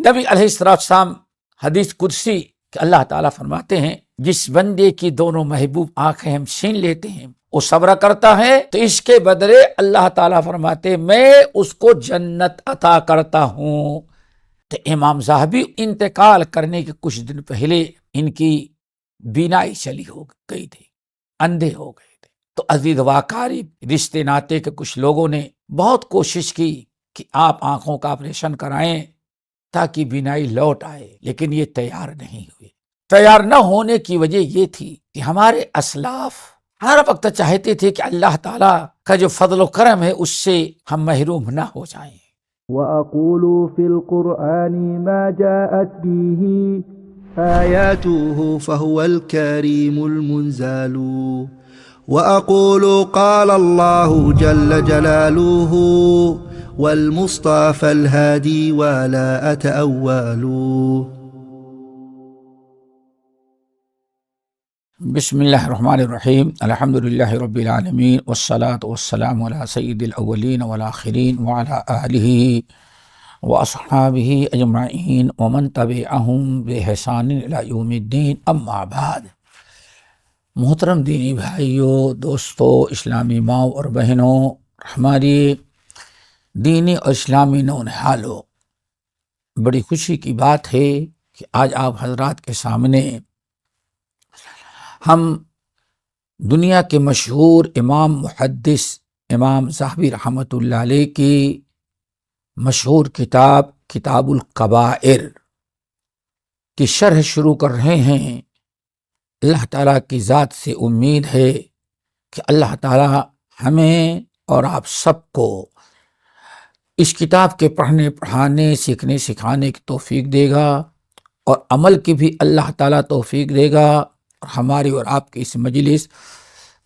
نبی علیہ السلام حدیث قدسی کہ اللہ تعالیٰ فرماتے ہیں جس بندے کی دونوں محبوب آنکھیں ہم چھین لیتے ہیں وہ صبر کرتا ہے تو اس کے بدلے اللہ تعالیٰ فرماتے میں اس کو جنت عطا کرتا ہوں۔ تو امام ذہبی انتقال کرنے کے کچھ دن پہلے ان کی بینائی چلی ہو گئی تھی، اندھے ہو گئے تھے۔ تو عزیز واقعی رشتے ناتے کے کچھ لوگوں نے بہت کوشش کی کہ آپ آنکھوں کا آپریشن کرائیں تاکہ بینائی لوٹ آئے، لیکن یہ تیار نہیں ہوئے۔ تیار نہ ہونے کی وجہ یہ تھی کہ ہمارے اسلاف ہر وقت چاہتے تھے کہ اللہ تعالیٰ کا جو فضل و کرم ہے اس سے ہم محروم نہ ہو جائیں۔ وَأَقُولُ فِي الْقُرْآنِ مَا جَاءَتْ بِهِ آيَاتُهُ فَهُوَ الْكَرِيمُ الْمُنزَلُ وَأَقُولُ قَالَ اللَّهُ جَلَّ جَلَالُهُ وَالْمُصْطَفَى الْهَادِي وَلَا أَتَأَوَّلُ۔ بسم اللہ الرحمن الرحیم، الحمد للہ رب العالمین والصلاة والسلام علی سید الاولین والآخرین وعلی آلہ واصحابہ اجمعین ومن تبعہم بإحسان الی یوم الدین، اما بعد۔ محترم دینی بھائیوں، دوستو، اسلامی ماؤں اور بہنوں، ہماری دینی اور اسلامی نونہالوں، بڑی خوشی کی بات ہے کہ آج آپ حضرات کے سامنے ہم دنیا کے مشہور امام محدث امام ذہبی رحمۃ اللہ علیہ کی مشہور کتاب کتاب الکبائر کی شرح شروع کر رہے ہیں۔ اللہ تعالیٰ کی ذات سے امید ہے کہ اللہ تعالیٰ ہمیں اور آپ سب کو اس کتاب کے پڑھنے، پڑھانے، سیکھنے، سکھانے کی توفیق دے گا، اور عمل کی بھی اللہ تعالیٰ توفیق دے گا، اور ہماری اور آپ کی اس مجلس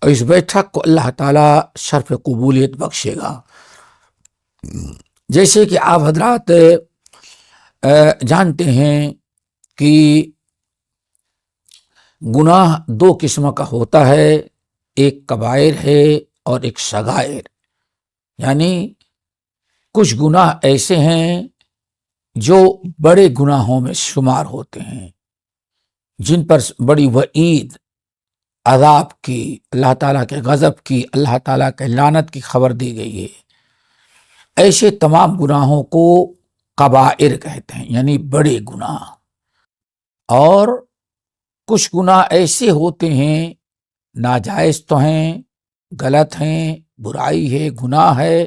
اور اس بیٹھک کو اللہ تعالیٰ شرف قبولیت بخشے گا۔ جیسے کہ آپ حضرات جانتے ہیں کہ گناہ دو قسم کا ہوتا ہے، ایک کبائر ہے اور ایک صغائر، یعنی کچھ گناہ ایسے ہیں جو بڑے گناہوں میں شمار ہوتے ہیں، جن پر بڑی وعید، عذاب کی، اللہ تعالیٰ کے غضب کی، اللہ تعالیٰ کے لعنت کی خبر دی گئی ہے۔ ایسے تمام گناہوں کو کبائر کہتے ہیں، یعنی بڑے گناہ۔ اور کچھ گناہ ایسے ہوتے ہیں، ناجائز تو ہیں، غلط ہیں، برائی ہے، گناہ ہے،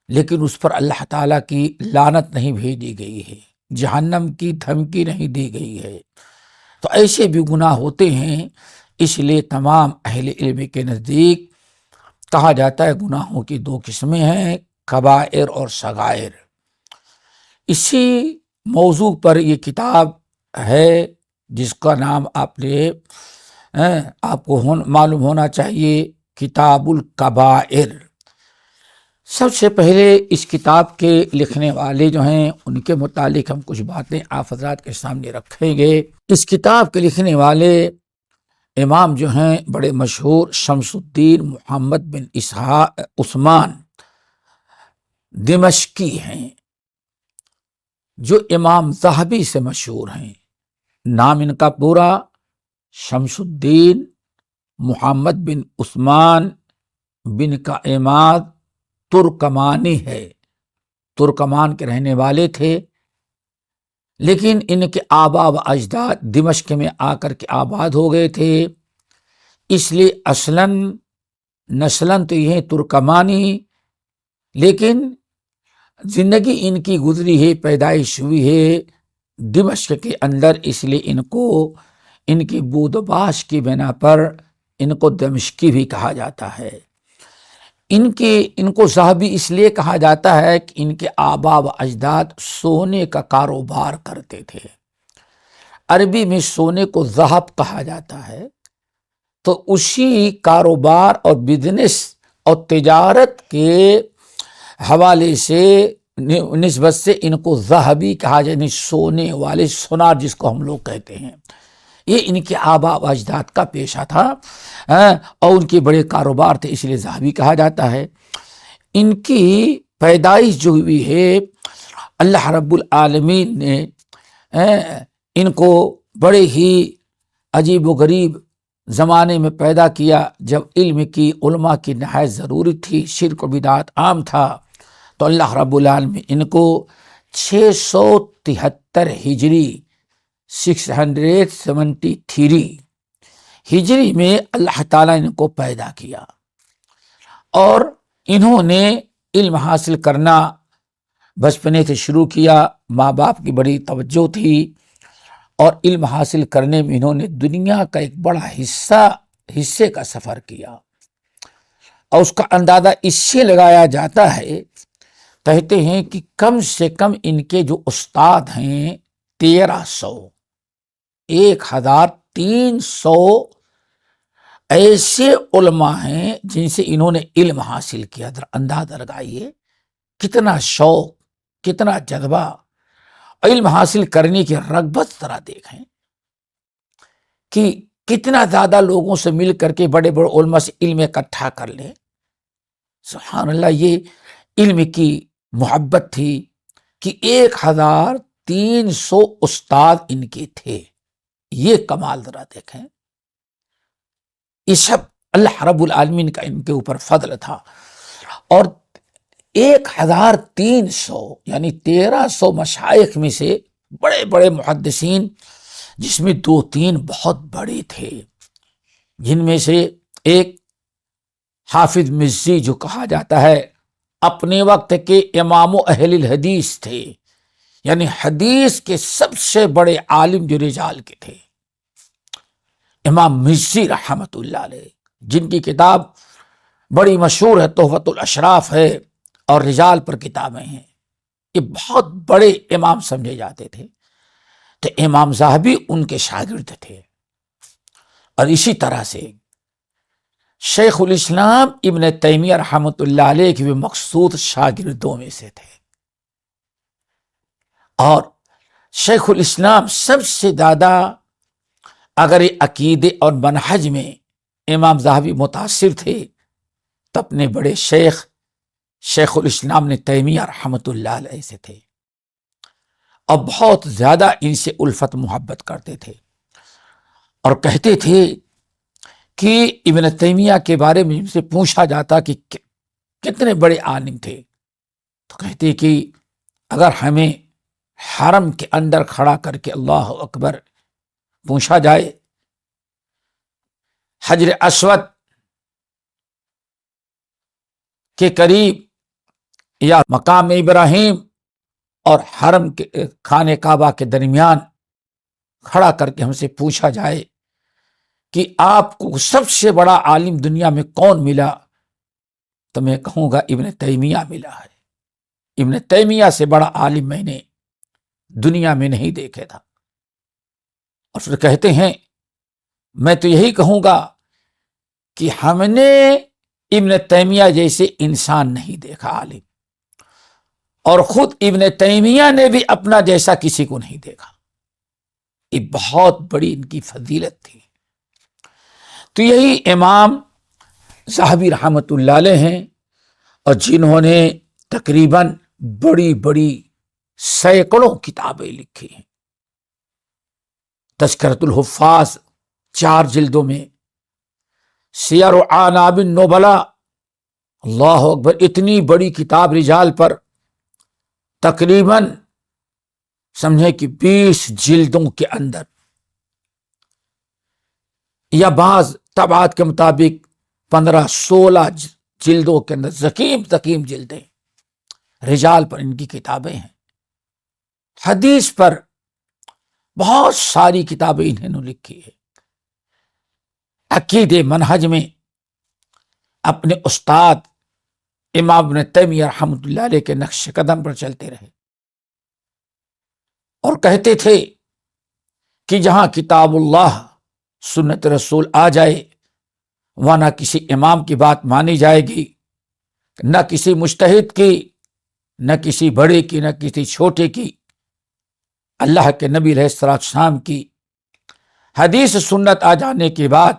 لیکن اس پر اللہ تعالیٰ کی لعنت نہیں بھیجی گئی ہے، جہنم کی دھمکی نہیں دی گئی ہے۔ تو ایسے بھی گناہ ہوتے ہیں، اس لیے تمام اہل علم کے نزدیک کہا جاتا ہے گناہوں کی دو قسمیں ہیں، کبائر اور صغائر۔ اسی موضوع پر یہ کتاب ہے جس کا نام آپ کو معلوم ہونا چاہیے، کتاب الکبائر۔ سب سے پہلے اس کتاب کے لکھنے والے جو ہیں ان کے متعلق ہم کچھ باتیں آپ حضرات کے سامنے رکھیں گے۔ اس کتاب کے لکھنے والے امام جو ہیں بڑے مشہور شمس الدین محمد بن اسحاق عثمان دمشقی ہیں، جو امام ذہبی سے مشہور ہیں۔ نام ان کا پورا شمس الدین محمد بن عثمان بن کا عماد ترکمانی ہے، ترکمان کے رہنے والے تھے، لیکن ان کے آبا و اجداد دمشق میں آ کر کے آباد ہو گئے تھے، اس لیے اصلاً نسلاً تو یہ ترکمانی، لیکن زندگی ان کی گزری ہے، پیدائش ہوئی ہے دمشق کے اندر، اس لیے ان کو ان کی بود و باش کی بنا پر ان کو دمشقی بھی کہا جاتا ہے۔ ان کو ذہبی اس لیے کہا جاتا ہے کہ ان کے آبا و اجداد سونے کا کاروبار کرتے تھے۔ عربی میں سونے کو ذہب کہا جاتا ہے، تو اسی کاروبار اور بزنس اور تجارت کے حوالے سے نسبت سے ان کو ذہبی کہا جائے، یعنی سونے والے، سونار جس کو ہم لوگ کہتے ہیں۔ یہ ان کے آبا و اجداد کا پیشہ تھا، اور ان کے بڑے کاروبار تھے، اس لیے ذہبی کہا جاتا ہے۔ ان کی پیدائش جو ہوئی ہے اللہ رب العالمین نے ان کو بڑے ہی عجیب و غریب زمانے میں پیدا کیا، جب علم کی، علماء کی نہایت ضرورت تھی، شرک و بدعت عام تھا، تو اللہ رب العالمین ان کو 673 ہجری 673 ہجری میں اللہ تعالیٰ نے ان کو پیدا کیا، اور انہوں نے علم حاصل کرنا بچپنے سے شروع کیا۔ ماں باپ کی بڑی توجہ تھی، اور علم حاصل کرنے میں انہوں نے دنیا کا ایک بڑا حصے کا سفر کیا، اور اس کا اندازہ اس سے لگایا جاتا ہے، کہتے ہیں کہ کم سے کم ان کے جو استاد ہیں 1300، 1300 ایسے علماء ہیں جن سے انہوں نے علم حاصل کیا۔ اندازہ لگائیے کتنا شوق، کتنا جذبہ، علم حاصل کرنے کی رغبت ذرا دیکھیں کہ کتنا زیادہ لوگوں سے مل کر کے بڑے بڑے علماء سے علم اکٹھا کر لیں۔ سبحان اللہ، یہ علم کی محبت تھی کہ 1300 استاد ان کے تھے۔ یہ کمال ذرا دیکھیں، یہ سب اللہ رب العالمین کا ان کے اوپر فضل تھا۔ اور 1300 یعنی 1300 مشائخ میں سے بڑے بڑے محدثین، جس میں 2-3 بہت بڑے تھے، جن میں سے ایک حافظ مزی جو کہا جاتا ہے، اپنے وقت کے امام و اہل الحدیث تھے، یعنی حدیث کے سب سے بڑے عالم جو رجال کے تھے، امام مزی رحمت اللہ علیہ، جن کی کتاب بڑی مشہور ہے، تحفۃ الاشراف ہے، اور رجال پر کتابیں ہیں۔ یہ بہت بڑے امام سمجھے جاتے تھے۔ تو امام ذہبی ان کے شاگرد تھے، اور اسی طرح سے شیخ الاسلام ابن تیمیہ رحمۃ اللہ علیہ کے بھی مخصوص شاگردوں میں سے تھے۔ اور شیخ الاسلام سب سے زیادہ اگر عقیدے اور منہج میں امام ذہبی متاثر تھے، تو اپنے بڑے شیخ الاسلام نے تیمیہ رحمۃ اللہ علیہ سے تھے، اور بہت زیادہ ان سے الفت محبت کرتے تھے، اور کہتے تھے کہ ابن تیمیہ کے بارے میں ان سے پوچھا جاتا کہ کتنے بڑے عالم تھے، تو کہتے کہ اگر ہمیں حرم کے اندر کھڑا کر کے اللہ اکبر پوچھا جائے، حجر اسود کے قریب یا مقام ابراہیم اور حرم کے خانہ کعبہ کے درمیان کھڑا کر کے ہم سے پوچھا جائے کہ آپ کو سب سے بڑا عالم دنیا میں کون ملا، تو میں کہوں گا ابن تیمیہ ملا ہے۔ ابن تیمیہ سے بڑا عالم میں نے دنیا میں نہیں دیکھا تھا۔ اور پھر کہتے ہیں میں تو یہی کہوں گا کہ ہم نے ابن تیمیہ جیسے انسان نہیں دیکھا عالم، اور خود ابن تیمیہ نے بھی اپنا جیسا کسی کو نہیں دیکھا۔ یہ بہت بڑی ان کی فضیلت تھی۔ تو یہی امام ذہبی رحمت اللہ علیہ ہیں، اور جنہوں نے تقریباً بڑی بڑی سینکڑوں کتابیں لکھی ہیں۔ تذکرۃ الحفاظ 4 جلدوں میں، سیر اعلام النبلاء، اللہ اکبر، اتنی بڑی کتاب رجال پر، تقریباً سمجھے کہ 20 جلدوں کے اندر، یا بعض طبعات کے مطابق 15-16 جلدوں کے اندر، زکیم جلدیں رجال پر ان کی کتابیں ہیں۔ حدیث پر بہت ساری کتابیں انہوں نے لکھی ہے۔ عقیدے منہج میں اپنے استاد امام ابن تیمیہ رحمۃ اللہ علیہ کے نقش قدم پر چلتے رہے، اور کہتے تھے کہ جہاں کتاب اللہ سنت رسول آ جائے، وہاں نہ کسی امام کی بات مانی جائے گی، نہ کسی مجتہد کی، نہ کسی بڑے کی، نہ کسی چھوٹے کی۔ اللہ کے نبی علیہ السلام کی حدیث سنت آ جانے کے بعد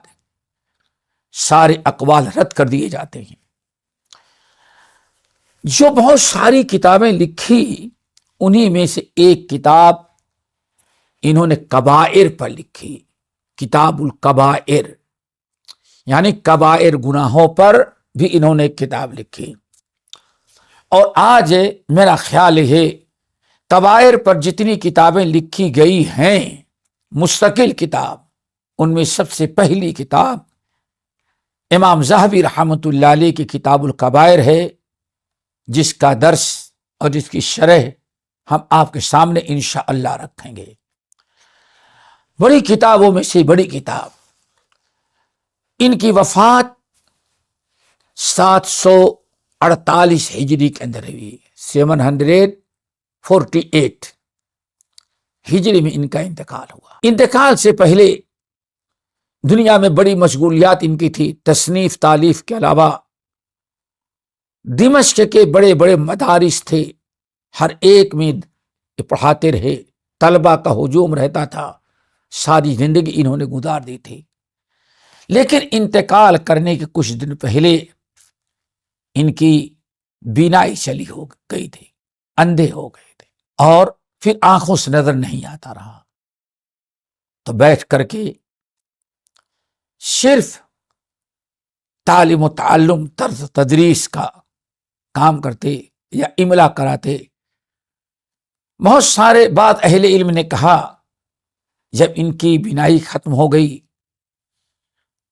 سارے اقوال رد کر دیے جاتے ہیں۔ جو بہت ساری کتابیں لکھی، انہی میں سے ایک کتاب انہوں نے کبائر پر لکھی، کتاب الکبائر، یعنی کبائر گناہوں پر بھی انہوں نے ایک کتاب لکھی۔ اور آج میرا خیال ہے کبائر پر جتنی کتابیں لکھی گئی ہیں مستقل کتاب، ان میں سب سے پہلی کتاب امام ذہبی رحمۃ اللہ علیہ کی کتاب الکبائر ہے، جس کا درس اور جس کی شرح ہم آپ کے سامنے انشاءاللہ رکھیں گے۔ بڑی کتابوں میں سے بڑی کتاب، ان کی وفات 748 ہجری کے اندر ہوئی، 748 ہجری میں ان کا انتقال ہوا۔ انتقال سے پہلے دنیا میں بڑی مشغولیات ان کی تھی، تصنیف تالیف کے علاوہ دمشق کے بڑے بڑے مدارس تھے، ہر ایک میں پڑھاتے رہے، طلبہ کا ہجوم رہتا تھا، ساری زندگی انہوں نے گزار دی تھی۔ لیکن انتقال کرنے کے کچھ دن پہلے ان کی بینائی چلی ہو گئی تھی، اندھے ہو گئے تھے، اور پھر آنکھوں سے نظر نہیں آتا رہا، تو بیٹھ کر کے صرف تعلیم و تعلم، طرز تدریس کا کام کرتے یا املا کراتے۔ بہت سارے بعض اہل علم نے کہا جب ان کی بینائی ختم ہو گئی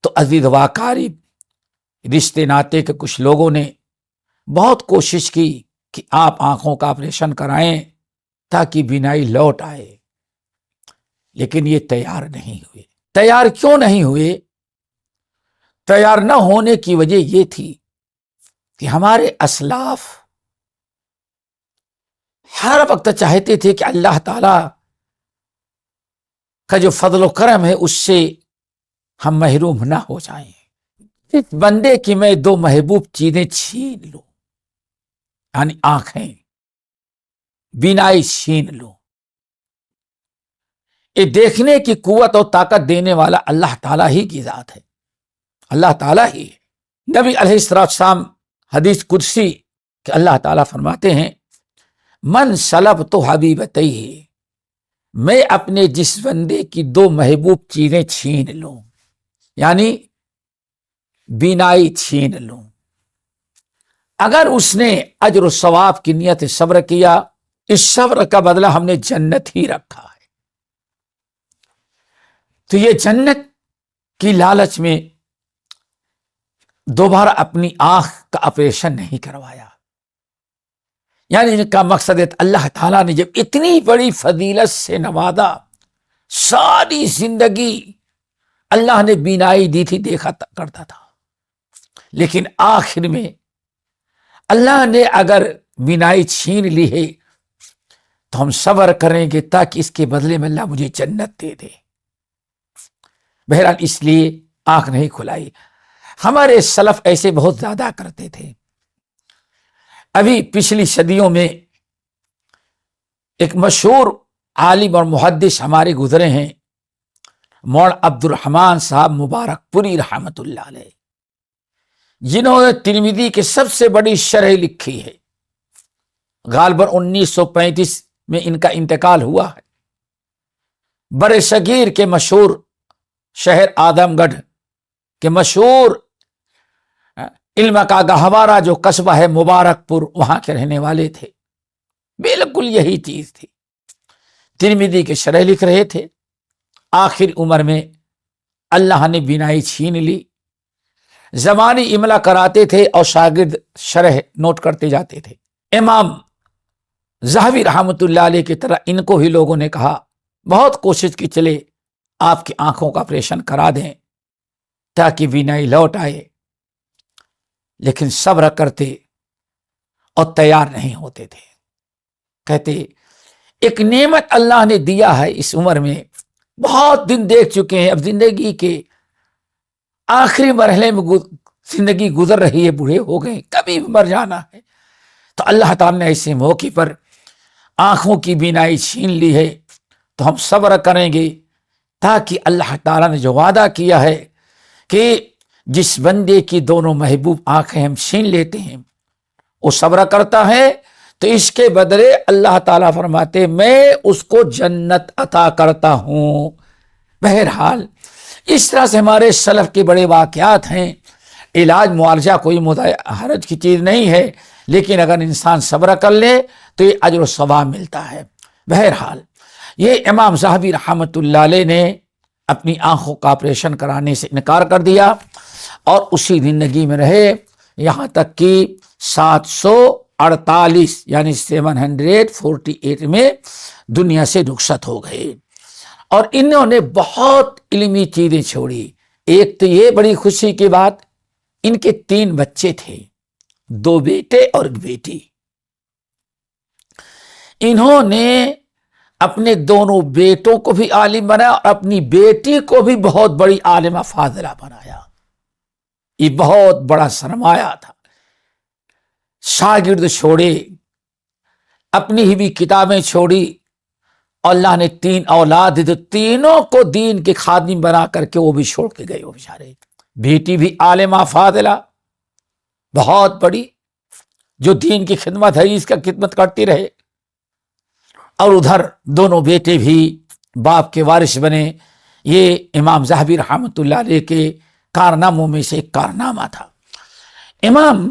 تو عزیز و اقارب، رشتے ناتے کے کچھ لوگوں نے بہت کوشش کی کہ آپ آنکھوں کا آپریشن کرائیں تاکہ بینائی لوٹ آئے، لیکن یہ تیار نہیں ہوئے۔ تیار کیوں نہیں ہوئے؟ تیار نہ ہونے کی وجہ یہ تھی کہ ہمارے اسلاف ہر وقت چاہتے تھے کہ اللہ تعالی کا جو فضل و کرم ہے اس سے ہم محروم نہ ہو جائیں۔ اس بندے کی میں دو محبوب چیزیں چھین لوں، یعنی آنکھیں، بینائی چھین لوں۔ یہ دیکھنے کی قوت اور طاقت دینے والا اللہ تعالیٰ ہی کی ذات ہے، اللہ تعالیٰ ہی ہے۔ نبی علیہ السلام حدیث قدسی کہ اللہ تعالیٰ فرماتے ہیں من سلب تو حبیبتیہ، میں اپنے جس بندے کی دو محبوب چیزیں چھین لوں، یعنی بینائی چھین لوں، اگر اس نے اجر و ثواب کی نیت سے صبر کیا، اس صبر کا بدلہ ہم نے جنت ہی رکھا ہے۔ تو یہ جنت کی لالچ میں دوبارہ اپنی آنکھ کا آپریشن نہیں کروایا، یعنی ان کا مقصد ہے اللہ تعالیٰ نے جب اتنی بڑی فضیلت سے نوازا، ساری زندگی اللہ نے بینائی دی تھی، دیکھا کرتا تھا، لیکن آخر میں اللہ نے اگر بینائی چھین لی ہے تو ہم صبر کریں گے تاکہ اس کے بدلے میں اللہ مجھے جنت دے دے۔ بہرحال اس لیے آنکھ نہیں کھلائی۔ ہمارے سلف ایسے بہت زیادہ کرتے تھے۔ ابھی پچھلی صدیوں میں ایک مشہور عالم اور محدث ہمارے گزرے ہیں، مولانا عبد الرحمن صاحب مبارک پوری رحمت اللہ علیہ، جنہوں نے ترمذی کی سب سے بڑی شرح لکھی ہے۔ غالباً 1935 میں ان کا انتقال ہوا ہے۔ بر صغیر کے مشہور شہر آدم گڑھ کے مشہور علم کا گہوارہ جو قصبہ ہے مبارک پور، وہاں کے رہنے والے تھے۔ بالکل یہی چیز تھی، ترمذی کے شرح لکھ رہے تھے، آخر عمر میں اللہ نے بینائی چھین لی۔ زمانی املا کراتے تھے اور شاگرد شرح نوٹ کرتے جاتے تھے۔ امام ذہبی رحمت اللہ علیہ کی طرح ان کو ہی لوگوں نے کہا، بہت کوشش کی چلے آپ کی آنکھوں کا آپریشن کرا دیں تاکہ بینائی لوٹ آئے، لیکن صبر کرتے اور تیار نہیں ہوتے تھے۔ کہتے ایک نعمت اللہ نے دیا ہے اس عمر میں، بہت دن دیکھ چکے ہیں، اب زندگی کے آخری مرحلے میں زندگی گزر رہی ہے، بوڑھے ہو گئے، کبھی مر جانا ہے، تو اللہ تعالیٰ نے ایسے موقع پر آنکھوں کی بینائی چھین لی ہے، تو ہم صبر کریں گے تاکہ اللہ تعالیٰ نے جو وعدہ کیا ہے کہ جس بندے کی دونوں محبوب آنکھیں ہم چھین لیتے ہیں، وہ صبر کرتا ہے تو اس کے بدلے اللہ تعالیٰ فرماتے میں اس کو جنت عطا کرتا ہوں۔ بہرحال اس طرح سے ہمارے سلف کے بڑے واقعات ہیں۔ علاج معالجہ کوئی حرج کی چیز نہیں ہے، لیکن اگر انسان صبر کر لے تو یہ اجر و ثواب ملتا ہے۔ بہرحال یہ امام ذہبی رحمۃ اللہ علیہ نے اپنی آنکھوں کا آپریشن کرانے سے انکار کر دیا اور اسی زندگی میں رہے یہاں تک کہ 748 یعنی 748 میں دنیا سے رخصت ہو گئے۔ اور انہوں نے بہت علمی چیزیں چھوڑی۔ ایک تو یہ بڑی خوشی کی بات، ان کے 3 بچے تھے، 2 بیٹے اور 1 بیٹی۔ انہوں نے اپنے دونوں بیٹوں کو بھی عالم بنایا اور اپنی بیٹی کو بھی بہت بڑی عالمہ فاضلہ بنایا۔ یہ بہت بڑا سرمایہ تھا۔ شاگرد چھوڑے، اپنی ہی بھی کتابیں چھوڑی، اللہ نے 3 اولاد دی، تینوں کو دین کے خادم بنا کر کے وہ بھی چھوڑ کے گئے وہ بیچارے۔ بیٹی بھی عالمہ فاضلہ بہت بڑی، جو دین کی خدمت ہے اس کا خدمت کرتی رہے، اور ادھر دونوں بیٹے بھی باپ کے وارث بنے۔ یہ امام ذہبی رحمۃ اللہ علیہ کے کارناموں میں سے ایک کارنامہ تھا۔ امام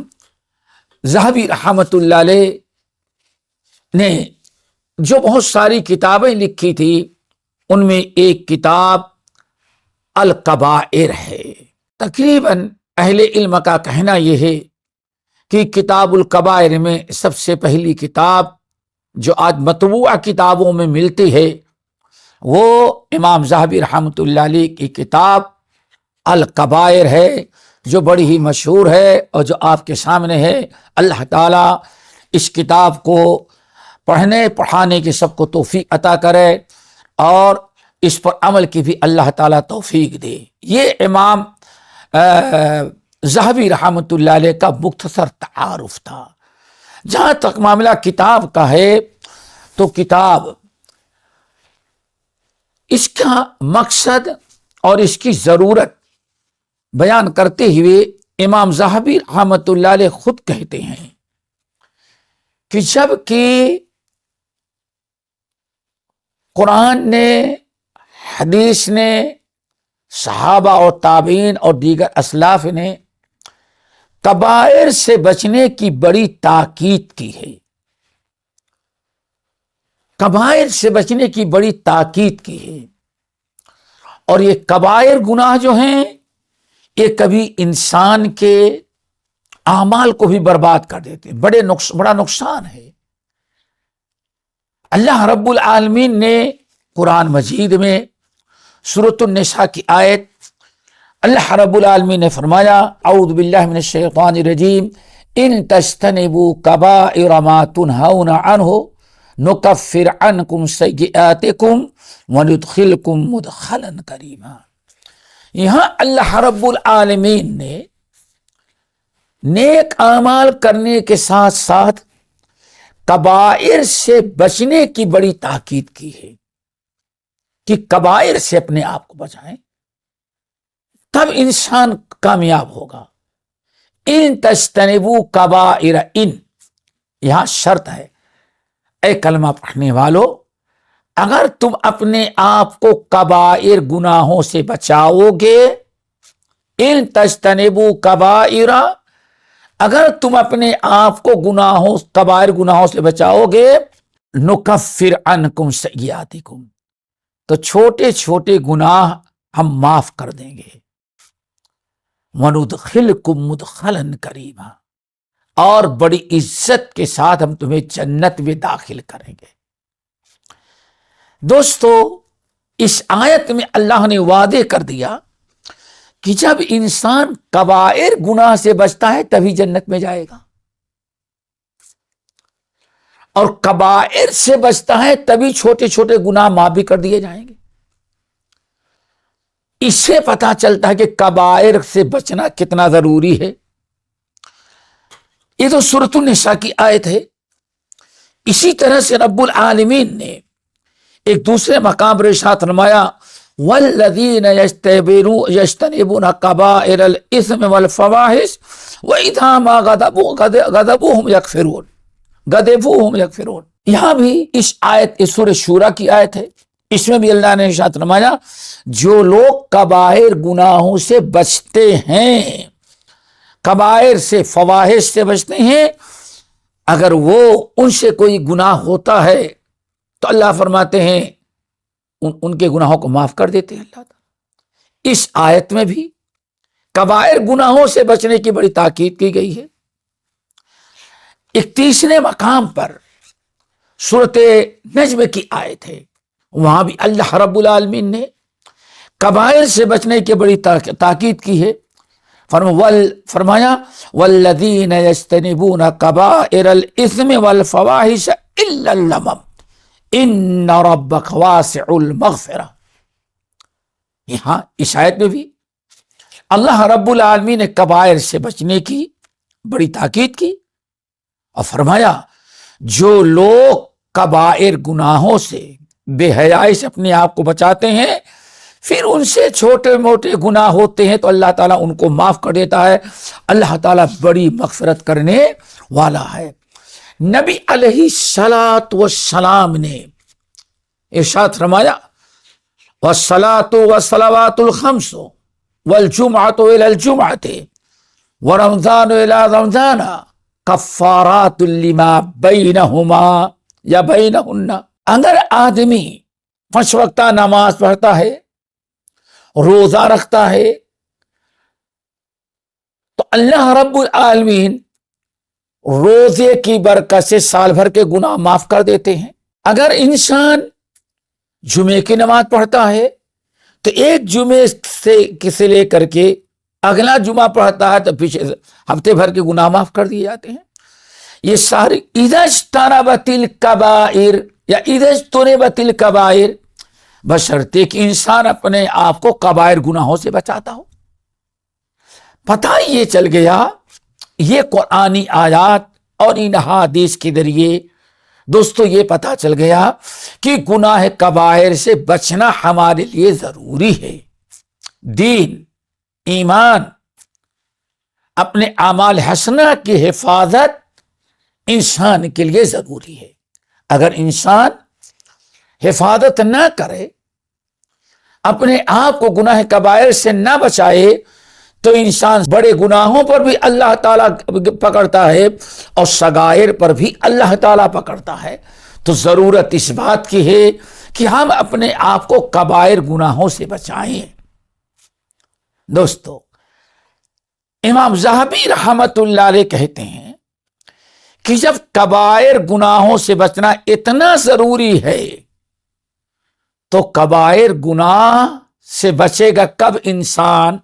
ذہبی رحمۃ اللہ علیہ نے جو بہت ساری کتابیں لکھی تھی، ان میں ایک کتاب الکبائر ہے۔ تقریباً اہل علم کا کہنا یہ ہے کہ کتاب الکبائر میں سب سے پہلی کتاب جو آج مطبوعہ کتابوں میں ملتی ہے وہ امام ذہبی رحمۃ اللہ علیہ کی کتاب الکبائر ہے، جو بڑی ہی مشہور ہے اور جو آپ کے سامنے ہے۔ اللہ تعالیٰ اس کتاب کو پڑھنے پڑھانے کی سب کو توفیق عطا کرے اور اس پر عمل کی بھی اللہ تعالیٰ توفیق دے۔ یہ امام ذہبی رحمۃ اللہ علیہ کا مختصر تعارف تھا۔ جہاں تک معاملہ کتاب کا ہے تو کتاب اس کا مقصد اور اس کی ضرورت بیان کرتے ہوئے امام ذہبی رحمۃ اللہ علیہ خود کہتے ہیں کہ جب کہ قرآن نے، حدیث نے، صحابہ اور تابعین اور دیگر اسلاف نے کبائر سے بچنے کی بڑی تاکید کی ہے، کبائر سے بچنے کی بڑی تاکید کی ہے، اور یہ کبائر گناہ جو ہیں یہ کبھی انسان کے اعمال کو بھی برباد کر دیتے ہیں، بڑا نقصان ہے۔ اللہ رب العالمین نے قرآن مجید میں سورۃ النساء کی آیت، اللہ رب العالمین نے فرمایا اعوذ باللہ من الشیطان الرجیم ان تجتنبوا کبائر ما تنہون عنہ نکفر عنکم سیئاتکم وندخلکم مدخلا کریما۔ یہاں اللہ رب العالمین نے نیک اعمال کرنے کے ساتھ ساتھ کبائر سے بچنے کی بڑی تاکید کی ہے کہ کبائر سے اپنے آپ کو بچائیں، تب انسان کامیاب ہوگا۔ ان تجتنبوا کبائر، ان یہاں شرط ہے، اے کلمہ پڑھنے والو، اگر تم اپنے آپ کو کبائر گناہوں سے بچاؤ گے، ان تجتنبوا کبائر، اگر تم اپنے آپ کو کبائر گناہوں سے بچاؤ گے، نکفر عنکم سیئاتکم، تو چھوٹے چھوٹے گناہ ہم معاف کر دیں گے، وندخلکم مدخلا کریما، اور بڑی عزت کے ساتھ ہم تمہیں جنت میں داخل کریں گے۔ دوستو، اس آیت میں اللہ نے وعدے کر دیا کہ جب انسان کبائر گناہ سے بچتا ہے تبھی جنت میں جائے گا، اور کبائر سے بچتا ہے تبھی چھوٹے چھوٹے گناہ معاف بھی کر دیے جائیں گے۔ اس سے پتہ چلتا ہے کہ کبائر سے بچنا کتنا ضروری ہے۔ یہ تو سورۃ النساء کی آیت ہے۔ اسی طرح سے رب العالمین نے ایک دوسرے مقام پر ارشاد فرمایا والذین یجتنبون کبائر الاثم والفواحش واذا ما غضبوا هم یغفرون غضبوا یغفرون. یہاں بھی اس آیت اس سورہ شورا کی آیت ہے، اس میں بھی اللہ نے ارشاد فرمایا جو لوگ کبائر گناہوں سے بچتے ہیں، کبائر سے فواحش سے بچتے ہیں، اگر وہ ان سے کوئی گناہ ہوتا ہے تو اللہ فرماتے ہیں ان کے گناہوں کو معاف کر دیتے ہیں اللہ تعالیٰ. اس آیت میں بھی کبائر گناہوں سے بچنے کی بڑی تاکید کی گئی ہے. 31 مقام پر سورۃ نجم کی آیت ہے، وہاں بھی اللہ رب العالمین نے کبائر سے بچنے کی بڑی تاکید کی ہے. فرمایا والذین یجتنبون کبائر الاثم والفواحش الا اللمم ان ربک واسع المغفرہ. یہاں اس آیت میں بھی اللہ رب العالمین نے کبائر سے بچنے کی بڑی تاکید کی اور فرمایا جو لوگ کبائر گناہوں سے بے حیائی سے اپنے آپ کو بچاتے ہیں، پھر ان سے چھوٹے موٹے گناہ ہوتے ہیں تو اللہ تعالیٰ ان کو معاف کر دیتا ہے. اللہ تعالیٰ بڑی مغفرت کرنے والا ہے. نبی علیہ الصلاۃ والسلام نے ارشاد فرمایا والصلاۃ والصلوات الخمس والجمعۃ الی الجمعۃ ورمضان الی رمضان کفارات لما بینہما یا بینہن. اگر آدمی 5 وقتہ نماز پڑھتا ہے، روزہ رکھتا ہے، تو اللہ رب العالمین روزے کی برکت سے سال بھر کے گناہ معاف کر دیتے ہیں. اگر انسان جمعے کی نماز پڑھتا ہے تو ایک جمعے سے لے کر کے اگلا جمعہ پڑھتا ہے تو پیچھے ہفتے بھر کے گناہ معاف کر دیے جاتے ہیں. یہ ساری اذا اجتنبت الکبائر یا اذا اجتنبت الکبائر، بشرطے کہ انسان اپنے آپ کو کبائر گناہوں سے بچاتا ہو. پتہ یہ چل گیا، یہ قرآنی آیات اور ان حدیث کے ذریعے دوستو یہ پتہ چل گیا کہ گناہ کبائر سے بچنا ہمارے لیے ضروری ہے. دین، ایمان، اپنے اعمال حسنہ کی حفاظت انسان کے لیے ضروری ہے. اگر انسان حفاظت نہ کرے، اپنے آپ کو گناہ کبائر سے نہ بچائے، تو انسان بڑے گناہوں پر بھی اللہ تعالیٰ پکڑتا ہے اور صغائر پر بھی اللہ تعالیٰ پکڑتا ہے. تو ضرورت اس بات کی ہے کہ ہم اپنے آپ کو کبائر گناہوں سے بچائیں. دوستو، امام ذہبی رحمت اللہ علیہ کہتے ہیں کہ جب کبائر گناہوں سے بچنا اتنا ضروری ہے تو کبائر گناہ سے بچے گا کب انسان؟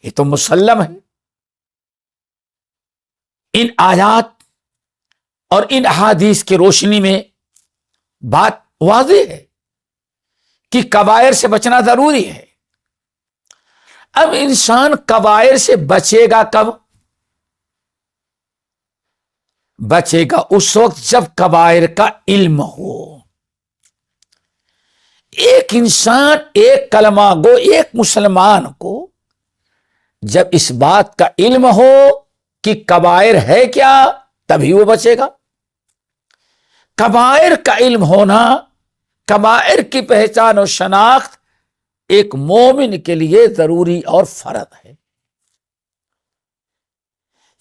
یہ تو مسلم ہے. ان آیات اور ان احادیث کی روشنی میں بات واضح ہے کہ کبائر سے بچنا ضروری ہے. اب انسان کبائر سے بچے گا کب؟ بچے گا اس وقت جب کبائر کا علم ہو. ایک انسان، ایک کلمہ گو، ایک مسلمان کو جب اس بات کا علم ہو کہ کبائر ہے کیا، تبھی وہ بچے گا. کبائر کا علم ہونا، کبائر کی پہچان و شناخت ایک مومن کے لیے ضروری اور فرض ہے.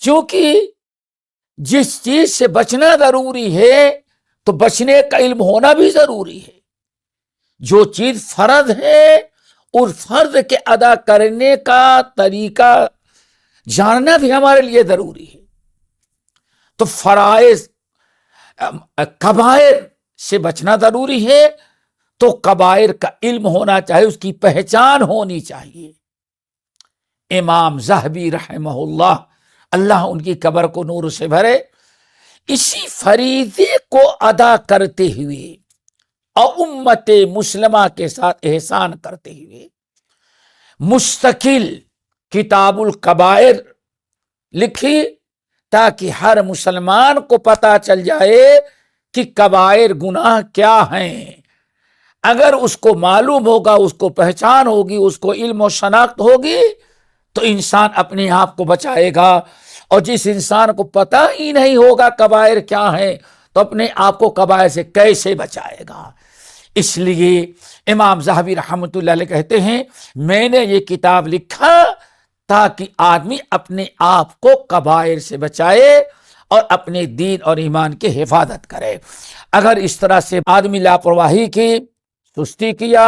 کیونکہ جس چیز سے بچنا ضروری ہے تو بچنے کا علم ہونا بھی ضروری ہے. جو چیز فرض ہے اور فرض کے ادا کرنے کا طریقہ جاننا بھی ہمارے لیے ضروری ہے. تو فرائض، کبائر سے بچنا ضروری ہے تو کبائر کا علم ہونا چاہیے، اس کی پہچان ہونی چاہیے. امام ذہبی رحمہ اللہ، اللہ ان کی قبر کو نور سے بھرے، اسی فریضے کو ادا کرتے ہوئے اور امت مسلمہ کے ساتھ احسان کرتے ہوئے مستقل کتاب الکبائر لکھی تاکہ ہر مسلمان کو پتہ چل جائے کہ کبائر گناہ کیا ہیں. اگر اس کو معلوم ہوگا، اس کو پہچان ہوگی، اس کو علم و شناخت ہوگی تو انسان اپنے آپ کو بچائے گا اور جس انسان کو پتہ ہی نہیں ہوگا کبائر کیا ہے تو اپنے آپ کو کبائر سے کیسے بچائے گا؟ اس لیے امام ذہبی رحمۃ اللہ علیہ کہتے ہیں میں نے یہ کتاب لکھا تاکہ آدمی اپنے آپ کو کبائر سے بچائے اور اپنے دین اور ایمان کی حفاظت کرے۔ اگر اس طرح سے آدمی لاپرواہی کی، سستی کیا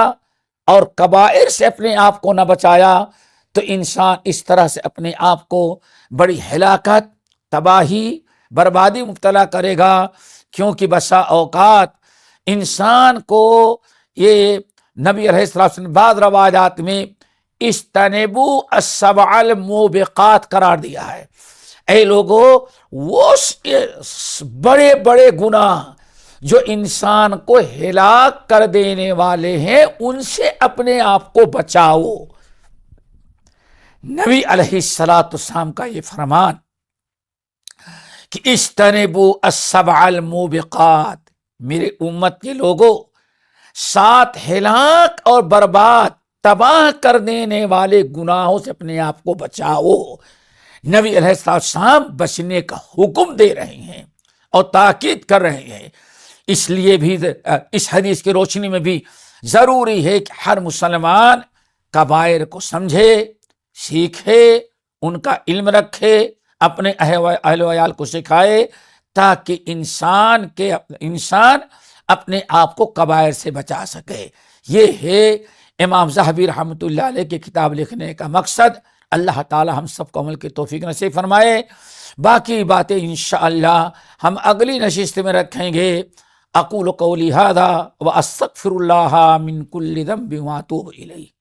اور کبائر سے اپنے آپ کو نہ بچایا تو انسان اس طرح سے اپنے آپ کو بڑی ہلاکت، تباہی، بربادی مبتلا کرے گا، کیونکہ بسا اوقات انسان کو یہ نبی علیہ السلام نے بعض روایات میں اجتنبوا السبع الموبقات قرار دیا ہے۔ اے لوگو، وہ بڑے بڑے گناہ جو انسان کو ہلاک کر دینے والے ہیں ان سے اپنے آپ کو بچاؤ۔ نبی علیہ السلام کا یہ فرمان کہ اجتنبوا السبع الموبقات، میرے امت کے لوگوں 7 ہلاک اور برباد، تباہ کر دینے والے گناہوں سے اپنے آپ کو بچاؤ۔ نبی علیہ السلام بچنے کا حکم دے رہے ہیں اور تاکید کر رہے ہیں۔ اس لیے بھی اس حدیث کی روشنی میں بھی ضروری ہے کہ ہر مسلمان کبائر کو سمجھے، سیکھے، ان کا علم رکھے، اپنے اہل وعیال کو سکھائے تاکہ انسان اپنے آپ کو کبائر سے بچا سکے۔ یہ ہے امام ذہبی رحمۃ اللہ علیہ کی کتاب لکھنے کا مقصد۔ اللہ تعالی ہم سب کو عمل کی توفیق نصیب فرمائے۔ باقی باتیں انشاءاللہ ہم اگلی نشست میں رکھیں گے۔ اقول قولی ھذا واستغفر اللہ من کل ذنب واتوب الیہ۔